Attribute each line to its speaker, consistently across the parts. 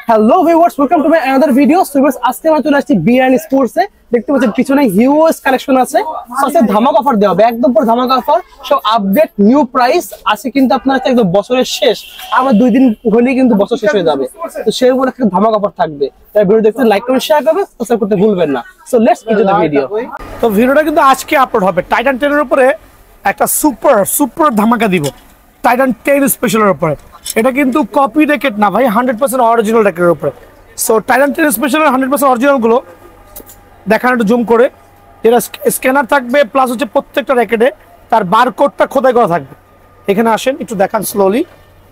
Speaker 1: Hello viewers, welcome to my another video. So viewers, আজকে আমরা চলে আসছি বিআরএন স্পোর্টস এ। দেখতে পাচ্ছেন পিছনে হিউজ কালেকশন আছে। সো ধামাকা অফার দেওয়া হবে, একদম পুরো ধামাকা offer. So update new price আছে কিন্তু আপনার হচ্ছে একদম বছরের শেষ, আবার 2 দিন হলেই কিন্তু বছর শেষ হয়ে যাবে। তো সেই উপরে একটা ধামাকা অফার থাকবে। তাই ভিডিও দেখতে লাইক করবেন, শেয়ার করবেন, সাবস্ক্রাইব করতে ভুলবেন না। So let's into the video.
Speaker 2: তো ভিডিওটা কিন্তু আজকে আপলোড হবে। টাইটান 10 এর উপরে একটা সুপার ধামাকা দিব, টাইটান 10 স্পেশালের উপরে। এটা কিন্তু কপি র্যাকেট না ভাই, 100% অরিজিনাল র্যাকেটের উপরে। সো টাইটান 10 স্পেশালের 100% অরিজিনাল গুলো দেখান একটু জুম করে। যেটা স্ক্যানার থাকবে, প্লাস হচ্ছে প্রত্যেকটা র্যাকেটে তার বারকোডটা খোদাই করা থাকবে। এখানে আসেন একটু দেখান স্লোলি,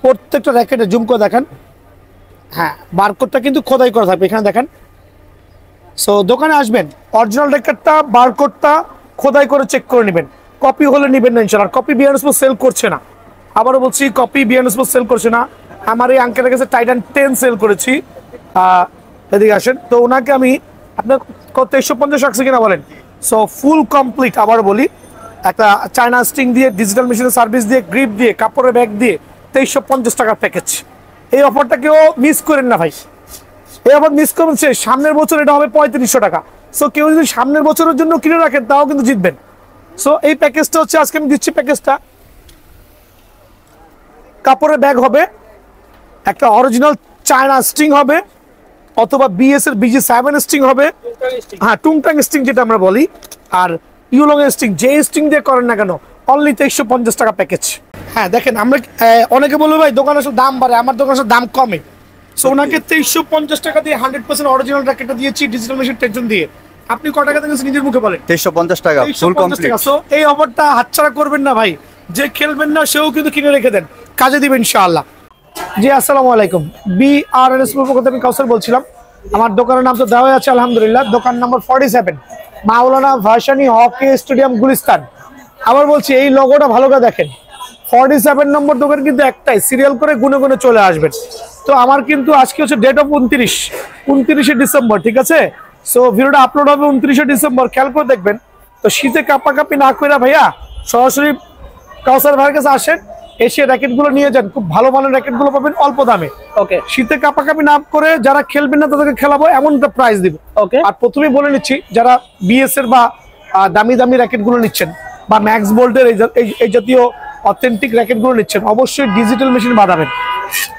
Speaker 2: প্রত্যেকটা র্যাকেটে জুম করে দেখান। হ্যাঁ, বারকোডটা কিন্তু খোদাই করা থাকবে, এখানে দেখেন। সো দোকানে আসবেন, অরিজিনাল র্যাকেটটা বারকোডটা খোদাই করে চেক করে নেবেন। কপি হলে নেবেন না ইনশাআল্লাহ। কপি বিআরএন স্পোর্টস সেল করছে না, আবারও বলছি, কপি বিআরএন স্পোর্টস সেল করছে না। আমার এই আঙ্কেলের কাছে টাইটান 10 সেল করেছি। এদিকে আসেন, তো ওনাকে আমি আপনার 2350 রাখছি কিনা বলেন। সো ফুল কমপ্লিট, আবার বলি, একটা চায়না স্টিং দিয়ে, ডিজিটাল মেশিনের সার্ভিস দিয়ে, গ্রিপ দিয়ে, কাপড়ের ব্যাগ দিয়ে 2350 টাকার প্যাকেজ। এই অফারটা কেউ মিস করেন না ভাই। এই আবার মিস করছে, সামনের বছর এটা হবে 3500 টাকা। সো কেউ যদি সামনের বছরের জন্য কিনে রাখেন তাও কিন্তু জিতবেন। সো এই প্যাকেজটা হচ্ছে আজকে আমি দিচ্ছি। প্যাকেজটা কাপড়ের ব্যাগ হবে, একটা অরিজিনাল চায়না স্টিং হবে, অথবা বিএস এর BG7 স্টিং হবে। হ্যাঁ, টুংটাং স্টিং যেটা আমরা বলি, আর ইউলং স্টিং, যে স্টিং দিয়ে করেন না কেন, অনলি 2350 টাকা প্যাকেজ। হ্যাঁ দেখেন, আমরা অনেকে বলবো ভাই দোকানে আসলে দাম বাড়ে, আমার দোকানে আসলে দাম কমে। সো ওনাকে 2350 টাকা দিয়ে 100% অরিজিনাল র্যাকেটটা দিয়েছি, ডিজিটাল মেশিন টেনশন দিয়ে। আপনি কত টাকা দিয়েছেন নিজের মুখে বলেন?
Speaker 3: 2350 টাকা ফুল কমপ্লিট।
Speaker 2: সো এই অফারটা হাতছাড়া করবেন না ভাই। যে খেলবেন না সেও কিন্তু কিনে রেখে দেন, কাজে দিবেন ইনশাআল্লাহ। জি আসসালামু আলাইকুম, বিআরএন স্পোর্টস পক্ষ থেকে আমি কাউসার বলছিলাম। আমার দোকানের নাম তো দেওয়া আছে আলহামদুলিল্লাহ। দোকান নম্বর 47, মাওলানা ভাসানী হকি স্টেডিয়াম, গুলিস্তান। আবার বলছি, এই লোগোটা ভালো করে দেখেন। 47 নম্বর দোকান কিন্তু একটাই, সিরিয়াল করে গুনে গুনে চলে আসবেন। তো আমার কিন্তু আজকে হচ্ছে ডেট অফ 29শে ডিসেম্বর, ঠিক আছে? সো ভিডিওটা আপলোড হবে 29শে ডিসেম্বর, খেয়াল করে দেখবেন। তো শীতে কাপাকাপি না করে ভাইয়া সরাসরি কাউসার ভাইয়ের কাছে আসেন, এসে র্যাকেট গুলো নিয়ে যান। খুব ভালো মানের র্যাকেট গুলো পাবেন অল্প দামে।
Speaker 1: ওকে,
Speaker 2: শীতে কাপাকাপি না করে যারা খেলবেন না তাদেরকে খেলাবো, এমন একটা প্রাইস দিব।
Speaker 1: ওকে,
Speaker 2: আর প্রথমেই বলে নিচ্ছি, যারা বিএস এর বা দামি দামি র্যাকেট গুলো নিচ্ছেন, বা ম্যাক্স বোল্টের এই জাতীয় অথেন্টিক র্যাকেট গুলো নিচ্ছেন, অবশ্যই ডিজিটাল মেশিন বাঁধাবেন।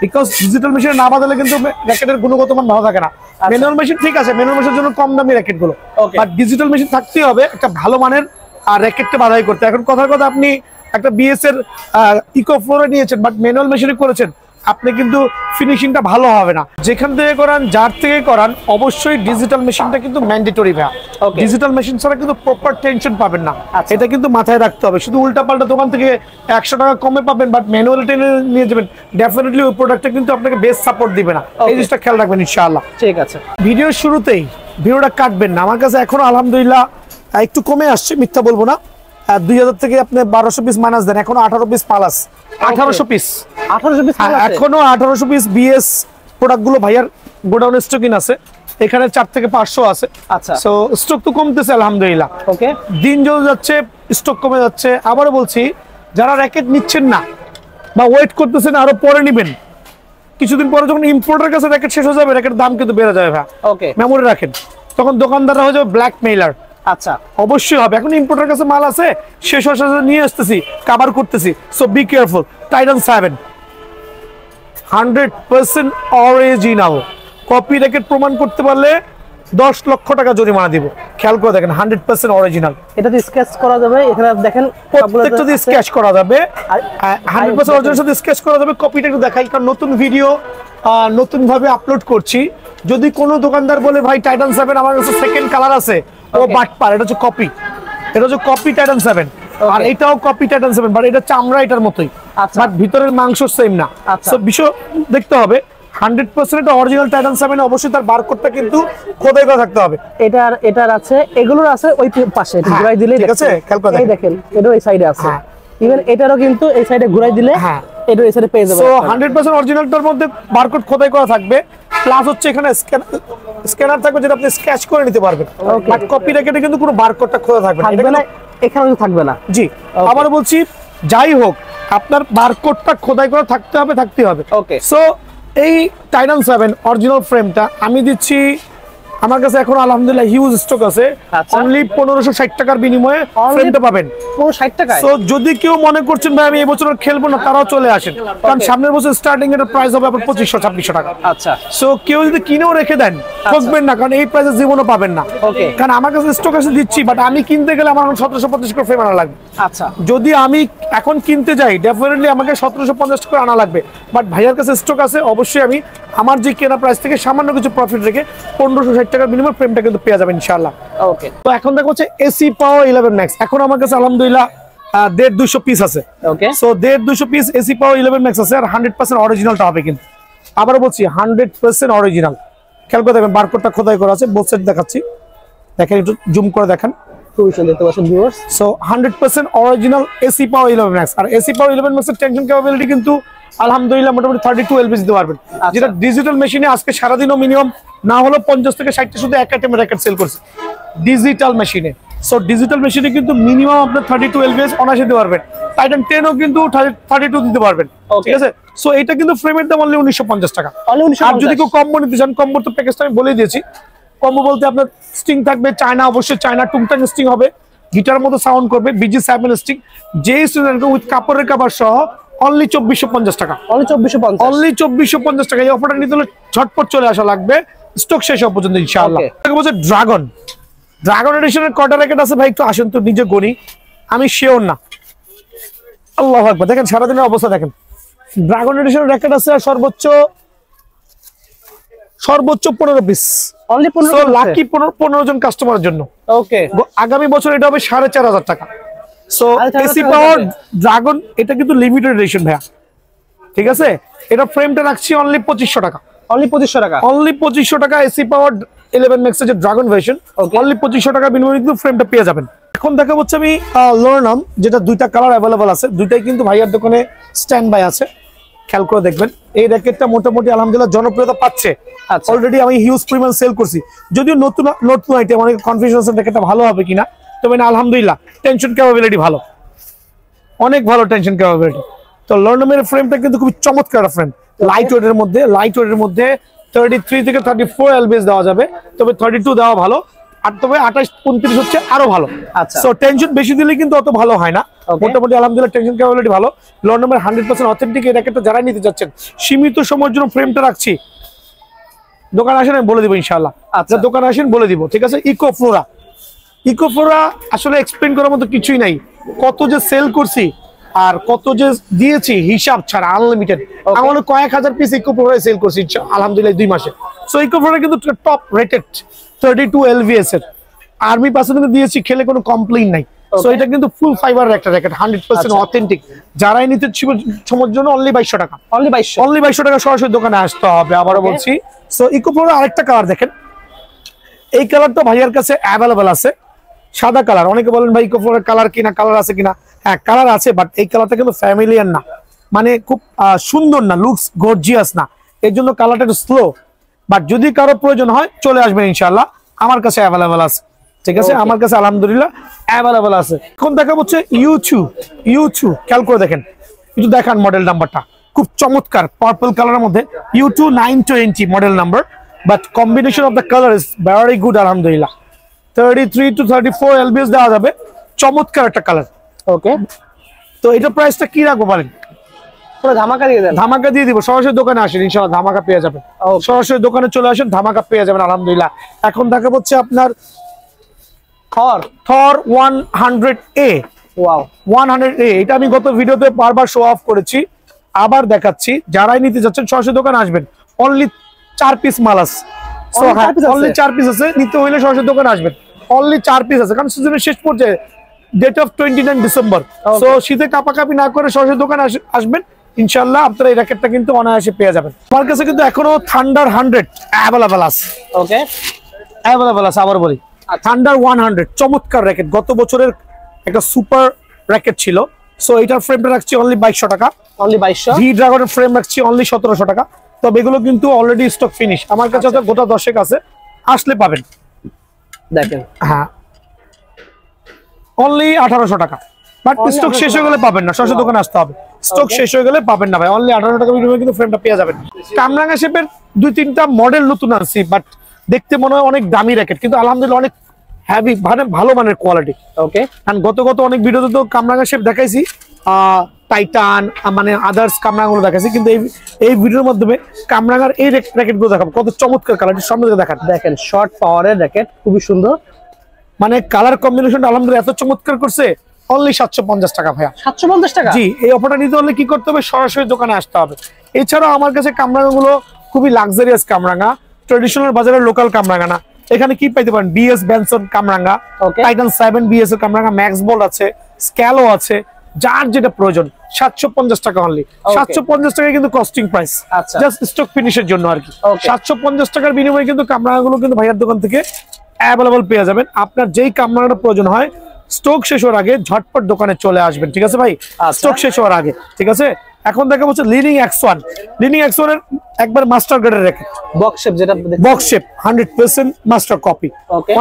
Speaker 2: বিকজ ডিজিটাল মেশিন না বাঁধালে কিন্তু র্যাকেটের গুণগত মান ভালো থাকে না। ম্যানুয়াল মেশিন ঠিক আছে, ম্যানুয়াল মেশিনের জন্য কম দামি র্যাকেট গুলো, বাট ডিজিটাল মেশিন থাকতেই হবে একটা ভালো মানের র্যাকেটকে বাঁধাই করতে। এখন কথার কথা, আপনি একটা বিএস এর ইকো ফ্লোরে নিয়েছেন, বাট ম্যানুয়াল মেশিনে করেছেন, আপনি কিন্তু ফিনিশিংটা ভালো হবে না। যেখান থেকে করান, যার থেকে করান, অবশ্যই ডিজিটাল মেশিনটা কিন্তু ম্যান্ডেটরি ভাই। ডিজিটাল মেশিন ছাড়া কিন্তু প্রপার টেনশন পাবেন না, এটা কিন্তু মাথায় রাখতে হবে। শুধু উল্টা পাল্টা দোকান থেকে 100 টাকা কমে পাবেন, বাট ম্যানুয়াল টেনে নিয়ে যাবেন, ডেফিনেটলি ওই প্রোডাক্টটা কিন্তু আপনাকে বেস্ট সাপোর্ট দিবে না। এই জিনিসটা খেয়াল রাখবেন ইনশাআল্লাহ।
Speaker 1: ঠিক আছে।
Speaker 2: ভিডিওর শুরুতেই ভিডিওটা কাটবেন না। আমার কাছে এখনো আলহামদুলিল্লাহ একটু কমে আসছে, মিথ্যা বলবো না। 2000 থেকে আপনি 1200 পিস মাইনাস দেন, এখনো 18 পিস মাল আছে। 1800 পিস এখনো 1800 পিস বিএস প্রোডাক্ট গুলো ভাইয়ার গোডাউন স্টকিং আছে। এখানে 4 থেকে 500 আছে।
Speaker 1: আচ্ছা,
Speaker 2: সো স্টক তো কমতেছে আলহামদুলিল্লাহ।
Speaker 1: ওকে,
Speaker 2: দিন যত যাচ্ছে স্টক কমে যাচ্ছে। আবারও বলছি, যারা র্যাকেট নিচ্ছেন না বা ওয়েট করতেছেন আরো পরে নিবেন, কিছুদিন পরে যখন ইম্পোর্টার কাছে র্যাকেট শেষ হয়ে যাবে, র্যাকেটের দাম কিন্তু বেড়ে যাবে ভাই।
Speaker 1: ওকে,
Speaker 2: মেমোরি রাখেন, তখন দোকানদাররা হয়ে যাবে ব্ল্যাক মেইলার।
Speaker 1: আচ্ছা,
Speaker 2: অবশ্যই হবে। এখন ইম্পোর্টার কাছে মাল আছে, শেষ হওয়ার সাথে নিয়ে আসতেছি, কভার করতেছি। So be careful. Titan 7 100% original. Copy racket প্রমাণ করতে পারলে 10 লক্ষ টাকা জরিমানা দিব। খেয়াল করে দেখেন, 100% অরিজিনাল।
Speaker 1: এটাতে স্কেচ করা যাবে, এখানে দেখেন
Speaker 2: প্রত্যেকটা দিয়ে স্কেচ করা যাবে, 100% অরিজিনাল সাথে স্কেচ করা যাবে। কপিটা একটু দেখাই, কারণ নতুন ভিডিও নতুন ভাবে আপলোড করছি। যদি কোনো দোকানদার বলে ভাই টাইটান 7 আমার কাছে সেকেন্ড কালার আছে, ও বাটপার। এটা হচ্ছে কপি, এটা হচ্ছে কপি টাইটান 7। আর এটাও কপি টাইটান 7, বাট এটা চামড়া এটার মতোই, বাট ভিতরের মাংস সেম না। সো বিষয় দেখতে হবে। 100% অরিজিনাল টাইটান 7 অবশ্যই তার বারকোডটা কিন্তু খোদাই করা থাকতে হবে।
Speaker 1: এটার আছে, এগুলোর আছে ওই পাশে ঘুরাই দিলেই
Speaker 2: ঠিক আছে, খেয়াল করে
Speaker 1: দেখেন, এটা এই সাইডে আছে। ইভেন এটারও কিন্তু এই সাইডে ঘুরাই দিলে এটা এই সাইডে পেয়ে যাবে।
Speaker 2: সো 100% অরিজিনালটার মধ্যে বারকোড খোদাই করা থাকবে, প্লাস হচ্ছে এখানে স্ক্যানার থাকবে, যেটা আপনি স্ক্যাচ করে নিতে পারবেন। বাট কপি র্যাকেটে কিন্তু কোনো বারকোডটা খোদা থাকবে না,
Speaker 1: এখানে থাকবে না।
Speaker 2: জি, আবার বলছি, যাই হোক আপনার বারকোডটা খোদাই করা থাকতে হবে। ওকে, সো এই টাইটান 7 অরিজিনাল ফ্রেমটা আমি দিচ্ছি, আমার কাছে এখন আলহামদুলিল্লাহ হিউজ স্টক আছে, অনলি 1560 টাকার বিনিময়ে ফ্রেমটা পাবেন।
Speaker 1: 1560 টাকায়?
Speaker 2: সো যদি কেউ মনে করছেন ভাই আমি এই বছর খেলবো না, তারাও চলে আসেন, কারণ সামনের বছর স্টার্টিং এর প্রাইস হবে আপনার 2500-2600 টাকা।
Speaker 1: আচ্ছা,
Speaker 2: সো কেউ যদি কিনেও রেখে দেন ঠকবেন না, কারণ এই প্রাইসে জীবনও পাবেন না।
Speaker 1: ওকে,
Speaker 2: কারণ আমার কাছে স্টক আছে দিচ্ছি, বাট আমি কিনতে গেলে আমার 1750 করে ফ্রেম আনা লাগবে।
Speaker 1: আচ্ছা,
Speaker 2: যদি আমি এখন কিনতে যাই ডেফিনেটলি আমাকে 1750 করে আনা লাগবে, বাট ভাইয়ার কাছে স্টক আছে, অবশ্যই আমি আমার যে কেনা প্রাইস থেকে সামান্য কিছু প্রফিট রেখে 1560 টাকার বিনিময়ে ফ্রেমটা কিন্তু পেয়ে যাবেন ইনশাআল্লাহ।
Speaker 1: ওকে,
Speaker 2: তো এখন দেখো হচ্ছে এসি পাওয়ার 11 ম্যাক্স, এখন আমার কাছে আলহামদুলিল্লাহ 150-200 পিস আছে।
Speaker 1: Okay,
Speaker 2: so 150-200 piece AC power 11 max আছে, আর 100% অরিজিনালটা হবে কিন্তু, আবার বলছি 100% অরিজিনাল। খেয়াল করে দেখবেন বারকোডটা খোদাই করা আছে, বোথ সাইড দেখাচ্ছি, দেখেন একটু জুম করে দেখেন,
Speaker 1: খুবই সুন্দর দেখতে পাচ্ছেন viewers.
Speaker 2: So 100% original AC power 11 max. আর এসি পাওয়ার 11 ম্যাক্সের টেনশন ক্যাপাবিলিটি কিন্তু আলহামদুলিল্লাহ মোটামুটি 32 এলবি দিতে পারবেন, যেটা ডিজিটাল মেশিনে আজকে সারাদিনও মিনিমাম না হলো 50 থেকে 60টা শুধু এক আইটেম রেকর্ড সেল করছে ডিজিটাল মেশিনে। সো ডিজিটাল মেশিনে কিন্তু মিনিমাম আপনার 32 এলবিএস অনায়াসে দিতে পারবেন, টাইটান 10 ও কিন্তু 32 দিতে পারবেন, ঠিক আছে। সো এটা কিন্তু ফ্রেমের দাম অনলি 1950 টাকা। আর যদি কেউ কম্বো নিতে চান, কম্বোর তো প্যাকেজটা আমি বলে দিয়েছি। কম্বো বলতে আপনার স্ট্রিং থাকবে চায়না, অবশ্যই চায়না টুংটাং স্ট্রিং হবে, গিটার মতো সাউন্ড করবে, BG7 স্ট্রিং, যে স্ট্রিং উইথ কাপড়ের কভার সহ অনলি 2450 টাকা।
Speaker 1: অনলি 2450,
Speaker 2: অনলি 2450 টাকা। এই অফারটা নিতে হলে ঝটপট চলে আসা লাগবে, স্টক শেষ হওয়া পর্যন্ত ইনশাআল্লাহ। বলছে ড্রাগন এডিশনের কটা র্যাকেট আছে ভাই, একটু আসেন তো নিজে গনি, আমি শিওর না। আল্লাহু আকবার, দেখেন সারাদিনের অবস্থা দেখেন, ড্রাগন এডিশনের র্যাকেট আছে আর সর্বোচ্চ 15 পিস,
Speaker 1: অনলি 15।
Speaker 2: লাকি 15 জন কাস্টমারের জন্য।
Speaker 1: ওকে,
Speaker 2: আগামী বছর এটা হবে 4500 টাকা। সো এসি পাওয়ার ড্রাগন এটা কিন্তু লিমিটেড এডিশন ভাইয়া, ঠিক আছে। এটা ফ্রেমটা রাখছি অনলি 2500 টাকা।
Speaker 1: অনলি 2500 টাকা?
Speaker 2: অনলি 2500 টাকা এসি পাওয়ার 11 ম্যাক্স এর যে ড্রাগন ভার্সন, অনলি 2500 টাকা বিনিময়ে কিন্তু ফ্রেমটা পেয়ে যাবেন। এখন দেখা হচ্ছে আমি লোরনাম, যেটা দুইটা কালার অ্যাভেলেবল আছে, দুইটাই কিন্তু ভাইয়ার দোকানে স্ট্যান্ড বাই আছে, খেয়াল করে দেখবেন। এই র্যাকেটটা মোটামুটি আলহামদুলিল্লাহ জনপ্রিয়তা পাচ্ছে, অলরেডি আমি হিউজ পরিমাণ সেল করছি, যদিও নতুন আইটেম, অনেক কনফিউশন আছে র্যাকেটটা ভালো হবে কিনা, তবে না আলহামদুলিল্লাহ টেনশন ক্যাপাবিলিটি ভালো, অনেক ভালো টেনশন ক্যাপাবিলিটি। তো লোরনামের ফ্রেমটা কিন্তু খুব চমৎকার ফ্রেম, লাইট ওয়েটের মধ্যে 33 থেকে 34 এলবিএস দেওয়া যাবে, তবে 32 দেওয়া ভালো, আর তবে 28-29 হচ্ছে আরো ভালো। সো টেনশন বেশি দিলে কিন্তু অত ভালো হয় না, মোটামুটি আলহামদুলিল্লাহ টেনশন ক্যাপাবিলিটি ভালো। লোরনামের 100% অথেন্টিক এই র্যাকেটটা যারা নিতে যাচ্ছেন, সীমিত সময়ের জন্য ফ্রেমটা রাখছি, দোকানে আসেন আমি বলে দিব ইনশাআল্লাহ। আচ্ছা, দোকানে আসেন বলে দিব, ঠিক আছে। ইকোফ্লোরা আসলে এক্সপ্লেইন করার মতো কিছুই নাই, কত যে সেল করছি আর কত যে দিয়েছি হিসাব ছাড়া, আনলিমিটেড। আমার কয়েক হাজার পিস ইকোফ্লোরা সেল করছি আলহামদুলিল্লাহ 2 মাসে। সো ইকোফ্লোরা কিন্তু টপ রেটেড 32 এলভিএস এর আর্মি পার্সেন্ট দিয়েছি, খেলে কোনো কমপ্লেইন নাই। সো এটা কিন্তু ফুল ফাইবারের একটা র্যাকেট, 100% অথেন্টিক। যারাই নিতে সময়ের জন্য অনলি 2200 টাকা। অনলি 2200 টাকা সরাসরি দোকানে আসতে হবে, আবারও বলছি। সো ইকোফ্লোরা আরেকটা কালার দেখেন, এই কালারটা ভাইয়ার কাছে অ্যাভেলেবল আছে, সাদা কালার। অনেকে বলেন ভাই ইকোফ্লোরার কালার কিনা, কালার আছে কিনা, হ্যাঁ কালার আছে, বাট এই কালারটা কিন্তু ফ্যামিলিয়ার না, মানে খুব সুন্দর না, লুকস গর্জিয়াস না, এর জন্য কালারটা একটু স্লো। বাট যদি কারো প্রয়োজন হয় চলে আসবেন ইনশাআল্লাহ, আমার কাছে অ্যাভেলেবল আছে, ঠিক আছে। আমার কাছে আলহামদুলিল্লাহ অ্যাভেলেবল আছে। এখন দেখা হচ্ছে ইউ2, খেয়াল করে দেখেন, একটু দেখান মডেল নাম্বারটা, খুব চমৎকার পার্পল কালারের মধ্যে U2 920 model number, but combination of the colour is very good আলহামদুলিল্লাহ। 33 to 34 এলবিএস দেওয়া যাবে, চমৎকার একটা কালার। ওকে, তো এটা প্রাইসটা কি রাখবো বলেন?
Speaker 1: পুরো ধামাকা দিয়ে দেন।
Speaker 2: ধামাকা দিয়ে দিব, সরাসরি দোকানে আসেন ইনশাআল্লাহ ধামাকা পেয়ে যাবেন, সরাসরি দোকানে চলে আসেন ধামাকা পেয়ে যাবেন আলহামদুলিল্লাহ। এখন দেখা হচ্ছে আপনার থর 100A। ওয়াও, 100A, এটা আমি গত ভিডিওতে বারবার শো অফ করেছি, আবার দেখাচ্ছি। যারাই নিতে যাচ্ছেন সরাসরি দোকানে আসবেন, অনলি 4 পিস মাল আছে। সো হ্যাঁ, অনলি 4 পিস আছে, নিতে হইলে সরাসরি দোকানে আসবেন, অনলি 4 পিস আছে, কারণ সিজনের শেষ পর্যায়ে, ডেট অফ 29 ডিসেম্বর। সো শীতে কাপাকাপি না করে সরাসরি দোকানে আসবেন ইনশাআল্লাহ, আপনারা এই র্যাকেটটা কিন্তু অনায়াসে পেয়ে যাবেন। আমার কাছে কিন্তু এখনো থান্ডার 100 অ্যাভেলেবল আছে। ওকে, অ্যাভেলেবল আছে, আবার বলি থান্ডার 100 চমৎকার র্যাকেট, গত বছরের একটা সুপার র্যাকেট ছিল। সো এটার ফ্রেমটা রাখছি অনলি 2200 টাকা। অনলি 2200। ভি ড্রাগনের ফ্রেম রাখছি অনলি 1700 টাকা। তবে এগুলো কিন্তু অলরেডি স্টক ফিনিশ, আমার কাছে তো গোটা 10 আছে, আসলে পাবেন। দেখেন, হ্যাঁ অনলি 1800 টাকা। বাট স্টক শেষ হয়ে গেলে পাবেন না, সরাসরি দোকানে আসতে হবে। স্টক শেষ হয়ে গেলে পাবেন না ভাই, অনলি 18 টাকা বিনিময়ে কিন্তু ফ্রেমটা পেয়ে যাবেন। কামরাঙ্গা শেপের 2-3টা মডেল নতুন আনছি, বাট দেখতে মনে হয় অনেক দামি র্যাকেট, কিন্তু আলহামদুলিল্লাহ অনেক হেভি, মানে ভালো মানের কোয়ালিটি।
Speaker 1: ওকে,
Speaker 2: কারণ গত অনেক ভিডিওতে তো কামরাঙ্গা শেপ দেখাইছি, টাইটান মানে আদার্স কামরাঙ্গাগুলো দেখাইছি, কিন্তু এই ভিডিওর মাধ্যমে কামরাঙ্গার এই র্যাকেটগুলো দেখাবো। কত চমৎকার কালার, সামনে থেকে দেখান।
Speaker 1: দেখেন শর্ট পাওয়ারের র্যাকেট, খুবই সুন্দর,
Speaker 2: মানে কালার কম্বিনেশনটা আলহামদুলিল্লাহ এত চমৎকার করছে। অনলি 750 টাকা ভাইয়া।
Speaker 1: 750 টাকা?
Speaker 2: জি, এই অফারটা নিতে হলে কি করতে হবে, সরাসরি দোকানে আসতে হবে। এছাড়াও আমার কাছে কামরাঙ্গা গুলো খুবই লাক্সারিয়াস কামরাঙ্গা, ট্রেডিশনাল বাজারের লোকাল কামরাঙ্গা না। এখানে কি পাইতে পারেন, বিএস বেনসন কামরাঙ্গা, টাইটান 7 বিএস এর কামরাঙ্গা, ম্যাক্স বোল্ট আছে, স্ক্যালো আছে, যার যেটা প্রয়োজন। 750 টাকা অনলি। 750 টাকা কিন্তু কস্টিং প্রাইস, জাস্ট স্টক ফিনিশের জন্য আর কি। 750 টাকার বিনিময়ে কিন্তু কামরাঙ্গা গুলো কিন্তু ভাইয়ার দোকান থেকে অ্যাভেলেবল পেয়ে যাবেন। আপনার যেই কামরাঙ্গাটা প্রয়োজন হয়, স্টক শেষ হওয়ার আগে ঝটপট দোকানে চলে আসবেন, ঠিক আছে ভাই? স্টক শেষ হওয়ার আগে, ঠিক আছে। এখন দেখা হচ্ছে লিনিং X1। লিনিং X1 এর একবার মাস্টার গ্রেডের র্যাকেট,
Speaker 1: বক্স শেপ, যেটা
Speaker 2: বক্স শেপ 100% মাস্টার কপি।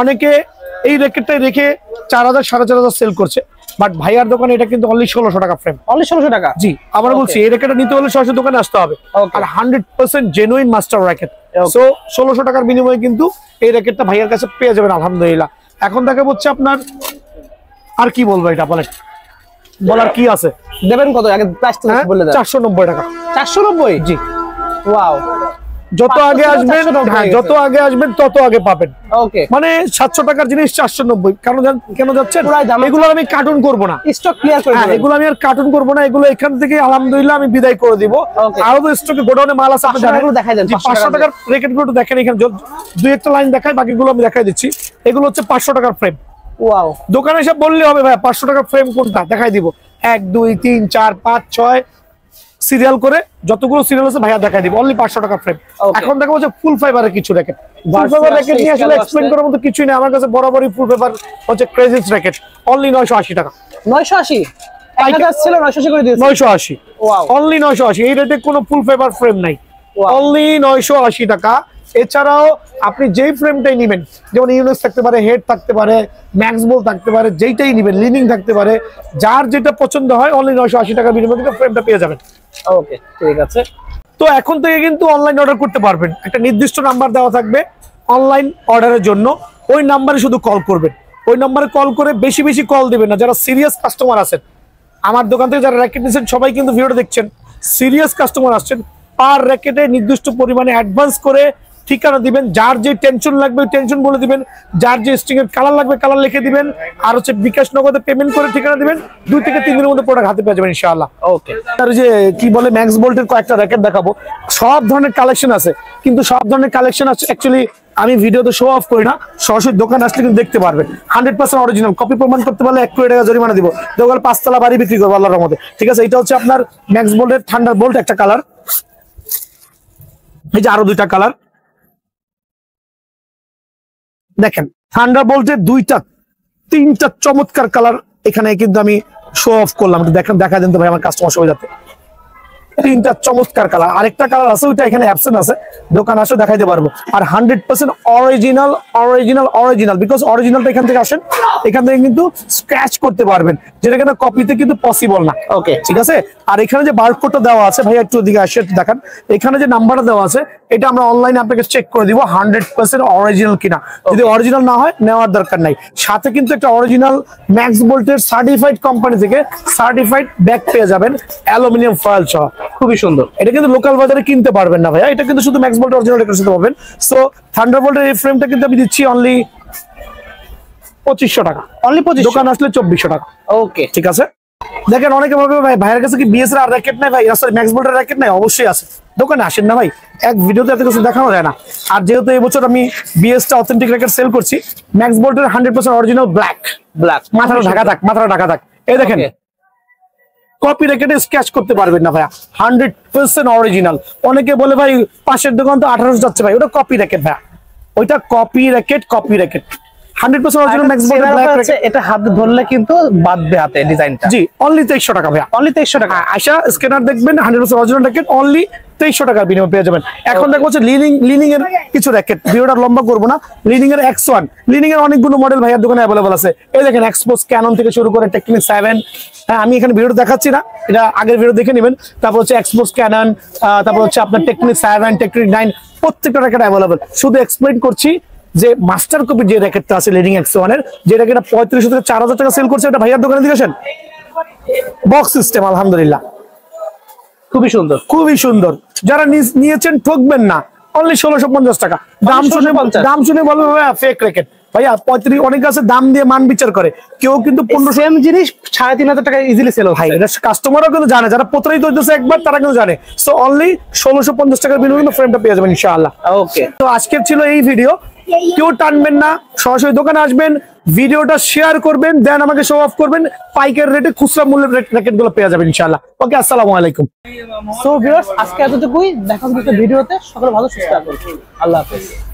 Speaker 2: অনেকে এই র্যাকেটটাই রেখে 4000 4500 সেল করছে, বাট ভাইয়ার দোকানে এটা কিন্তু অনলি 1600 টাকা ফ্রেম।
Speaker 1: অনলি 1600 টাকা?
Speaker 2: জি, আবার বলছি এই র্যাকেটটা নিতে হলে সরাসরি দোকানে আসতে হবে, আর 100% জেনুইন মাস্টার র্যাকেট। সো 1600 টাকার বিনিময়ে কিন্তু এই র্যাকেটটা ভাইয়ার কাছে পেয়ে যাবেন আলহামদুলিল্লাহ। এখন দেখা হচ্ছে আপনার আর কি বলবো, এটা বলেন, বলার কি আছে?
Speaker 1: দেবেন কত আগে প্রাইসটা বলে দেন।
Speaker 2: 490 টাকা।
Speaker 1: 490?
Speaker 2: জি।
Speaker 1: ওয়াও,
Speaker 2: যত আগে আসবেন, হ্যাঁ যত আগে আসবেন তত আগে পাবেন।
Speaker 1: ওকে,
Speaker 2: মানে 700 টাকার জিনিস 490। কেন যাচ্ছেন? এগুলো আমি কার্টুন করব না,
Speaker 1: স্টক ক্লিয়ার করে দেব।
Speaker 2: এগুলো আমি আর কার্টুন করব না, এগুলো এখান থেকে আলহামদুলিল্লাহ আমি বিদায় করে দিব। আরো তো স্টকে গোডাউনে মাল আছে, আপনি জানেন।
Speaker 1: দেখাই দেন
Speaker 2: 500 টাকার র্যাকেটগুলো একটু দেখেন, এখানে দুই একটা লাইন দেখাই, বাকিগুলো আমি দেখাই দিচ্ছি। এগুলো হচ্ছে 500 টাকার ফ্রেম।
Speaker 1: ওয়াও,
Speaker 2: দোকানে এসে বললে হবে ভাই 500 টাকার ফ্রেম কোনটা, দেখাই দিব। 1 2 3 4 5 6 সিরিয়াল করে যতগুলো সিরিয়াল আছে ভাইয়া দেখাই দিব, অনলি 500 টাকার ফ্রেম। এখন দেখা হচ্ছে ফুল ফাইবারের কিছু র্যাকেট। ফুল ফাইবার র্যাকেট নিয়ে আসলে এক্সপ্লেইন করার মতো কিছুই নেই আমার কাছে। বরাবরই ফুল ফাইবার হচ্ছে ক্রেজিস র্যাকেট, অনলি 980 টাকা।
Speaker 1: 980? 1000 ছিল 980 করে দিয়েছে।
Speaker 2: 980,
Speaker 1: ওয়াও,
Speaker 2: অনলি 980। এই রেটে কোনো ফুল ফাইবার ফ্রেম নাই, অনলি 980 টাকা। এছাড়াও আপনি যেই ফ্রেমটাই নেবেন, যেমন ইউনিক্স থাকতে পারে, হেড থাকতে পারে, ম্যাক্স বোল্ট থাকতে পারে, যেইটাই নেবেন, লিনিং থাকতে পারে, যার যেটা পছন্দ হয় অনলি 980 টাকা বিনিময়ে কিন্তু ফ্রেমটা পেয়ে যাবেন।
Speaker 1: ওকে, ঠিক আছে।
Speaker 2: তো এখন থেকে কিন্তু অনলাইন অর্ডার করতে পারবেন। একটা নির্দিষ্ট নাম্বার দেওয়া থাকবে অনলাইন অর্ডারের জন্য, ওই নাম্বারে শুধু কল করবেন। ওই নাম্বারে কল করে বেশি বেশি কল দিবেন না। যারা সিরিয়াস কাস্টমার আছেন, আমার দোকান থেকে যারা র্যাকেট নিচ্ছেন সবাই কিন্তু ভিডিওটা দেখছেন, সিরিয়াস কাস্টমার আসছেন, পার র্যাকেটে নির্দিষ্ট পরিমাণে অ্যাডভান্স করে ঠিকানা দিবেন। যার যে টেনশন লাগবে টেনশন বলে দিবেন, যার যে স্ট্রিং এর কালার লাগবে কালার লিখে দিবেন, আর হচ্ছে বিকাশ নগদে পেমেন্ট করে ঠিকানা দিবেন। 2 থেকে 3 দিনের মধ্যে প্রোডাক্ট হাতে পেয়ে যাবেন ইনশাআল্লাহ।
Speaker 1: ওকে,
Speaker 2: আর যে কি বলে ম্যাক্স বোল্টের কয়েকটা র্যাকেট দেখাবো। সব ধরনের কালেকশন আছে, কিন্তু সব ধরনের কালেকশন আছে অ্যাকচুয়ালি আমি ভিডিওতে শো অফ করি না, সরাসরি দোকান আসলে কিন্তু দেখতে পারবেন। 100% অরিজিনাল, কপি প্রমাণ করতে পারলে 1 কোটি টাকা জরিমানা দিব। দোকান 5 তলা বাড়ি বিক্রি করবো আল্লাহর রহমতে, ঠিক আছে। এটা হচ্ছে আপনার ম্যাক্স বোল্টের থান্ডার বোল্ট একটা কালার, এই যে আরো 2টা কালার দেখেন। থান্ডার বোল্টের 2টা 3টা চমৎকার কালার এখানে কিন্তু আমি শো অফ করলাম। দেখেন, দেখা দেন তো ভাই আমার কাস্টমার সুবিধাতে। 3টা চমৎকার কালার, আরেকটা কালার আছে ওইটা এখানে অ্যাবসেন্ট আছে, দোকান আসলে দেখাইতে পারবো। আর 100% অরিজিনাল অরিজিনাল অরিজিনাল, বিকজ অরিজিনালটা এখান থেকে আসেন, এখান থেকে কিন্তু স্ক্র্যাচ করতে পারবেন, যেটা কিন্তু কপিতে কিন্তু পসিবল না। ওকে, ঠিক আছে। আর এখানে যে বারকোডটা দেওয়া আছে ভাই, একটু দিকে আসে দেখান। এখানে যে নাম্বারটা দেওয়া আছে এটা আমরা অনলাইনে আপনাকে চেক করে দিব 100% অরিজিনাল কিনা। যদি অরিজিনাল না হয় নেওয়ার দরকার নাই। সাথে কিন্তু একটা অরিজিনাল ম্যাক্স বোল্টের সার্টিফাইড কোম্পানি থেকে সার্টিফাইড ব্যাগ পেয়ে যাবেন, অ্যালুমিনিয়াম ফয়েল সহ। খুবই সুন্দর। এটা কিন্তু লোকাল বাজারে কিনতে পারবেন না ভাইয়া, এটা কিন্তু শুধু ম্যাক্স বোল্ট অরিজিনাল রেকর্ড করতে পারবেন। সো থান্ডারবোল্টের এই ফ্রেমটা কিন্তু আমি দিচ্ছি অনলি 2500 টাকা।
Speaker 1: অনলি 2500?
Speaker 2: দোকান আসলে 2400 টাকা।
Speaker 1: ওকে,
Speaker 2: ঠিক আছে। দেখেন অনেকে ভাবে ভাই ভাইয়ের কাছে কি বিএস এর আর র্যাকেট নাই ভাই, সরি ম্যাক্স বোল্টের র্যাকেট নাই। অবশ্যই আছে, দোকানে আসেন না ভাই, এক ভিডিওতে এত কিছু দেখানো যায় না। আর যেহেতু এই বছর আমি বিএস টা অথেন্টিক র্যাকেট সেল করছি, ম্যাক্স বোল্টের 100% অরিজিনাল ব্ল্যাক, মাথাটা ঢাকা থাক, মাথাটা ঢাকা থাক। এই দেখেন কপি র্যাকেটে স্কেচ করতে পারবেন না ভাইয়া, 100% অরিজিনাল। অনেকে বলে ভাই পাশের দোকান তো 1800 যাচ্ছে ভাই, ওটা কপি র্যাকেট ভাইয়া, ওইটা copy racket, copy racket 100% original max body black racket.
Speaker 1: এটা হাতে ধরলে কিন্তু বাঁধবে হাতে ডিজাইনটা।
Speaker 2: জি অনলি 2300 টাকা ভাইয়া,
Speaker 1: অনলি 2300 টাকা।
Speaker 2: আশা স্ক্যানার দেখবেন 100% অরিজিনাল র্যাকেট অনলি 2300 টাকার বিনিময়ে পেয়ে যাবেন। এখন দেখো হচ্ছে লিনিং এর কিছু র্যাকেট, ভিডিওটা লম্বা করবো না। লিনিং এর X1, লিনিং এর অনেকগুলো মডেল ভাইয়ার দোকানে অ্যাভেলেবল আছে। এই দেখেন এক্সপোজ ক্যানন থেকে শুরু করে টেকনিক 7, হ্যাঁ আমি এখানে ভিডিও দেখাচ্ছি না, এটা আগের ভিডিও দেখে নেবেন। তারপর হচ্ছে এক্সপোজ ক্যানন, তারপর হচ্ছে আপনার টেকনিক 7, টেকনিক 9, প্রত্যেকটা র্যাকেট অ্যাভেলেবল। শুধু এক্সপ্লেইন করছি যে মাস্টার কপি যে র্যাকেটটা আছে লিনিং X1 এর, যে র্যাকেটটা 3500 থেকে 4000 টাকা সেল করছে, এটা ভাইয়ার দোকানে দিয়ে আসেন। বক্স সিস্টেম আলহামদুলিল্লাহ
Speaker 1: খুবই সুন্দর,
Speaker 2: খুবই সুন্দর। যারা নিয়েছেন ঠকবেন না, অনলি 1650 টাকা। দাম শুনে বলবে ভাইয়া ফেক র্যাকেট। ভাইয়া 35 অনেক আছে দাম দিয়ে মান বিচার করে, কেউ কিন্তু 1500
Speaker 1: সেম জিনিস 3500 টাকা ইজিলি সেল
Speaker 2: ভাই,
Speaker 1: হয়।
Speaker 2: এটা কাস্টমারও কিন্তু জানে, যারা প্রতারিত হইতেছে একবার তারা কিন্তু জানে। সো অনলি 1650 টাকার বিনিময়ে কিন্তু ফ্রেমটা পেয়ে যাবেন ইনশাআল্লাহ।
Speaker 1: ওকে,
Speaker 2: তো আজকের ছিল এই ভিডিও। কেউ টানবেন না, সরাসরি দোকানে আসবেন, ভিডিওটা শেয়ার করবেন, দেন আমাকে শো অফ করবেন, পাইকারি রেটে খুচরা মূল্যের র্যাকেট গুলো পেয়ে যাবেন ইনশাআল্লাহ। ওকে, আসসালামু আলাইকুম।
Speaker 1: সো ভিউয়ার্স, আজকে এতটুকুই, দেখা হচ্ছে ভিডিওতে। সকলে ভালো সুস্থ থাকুন, আল্লাহ হাফেজ।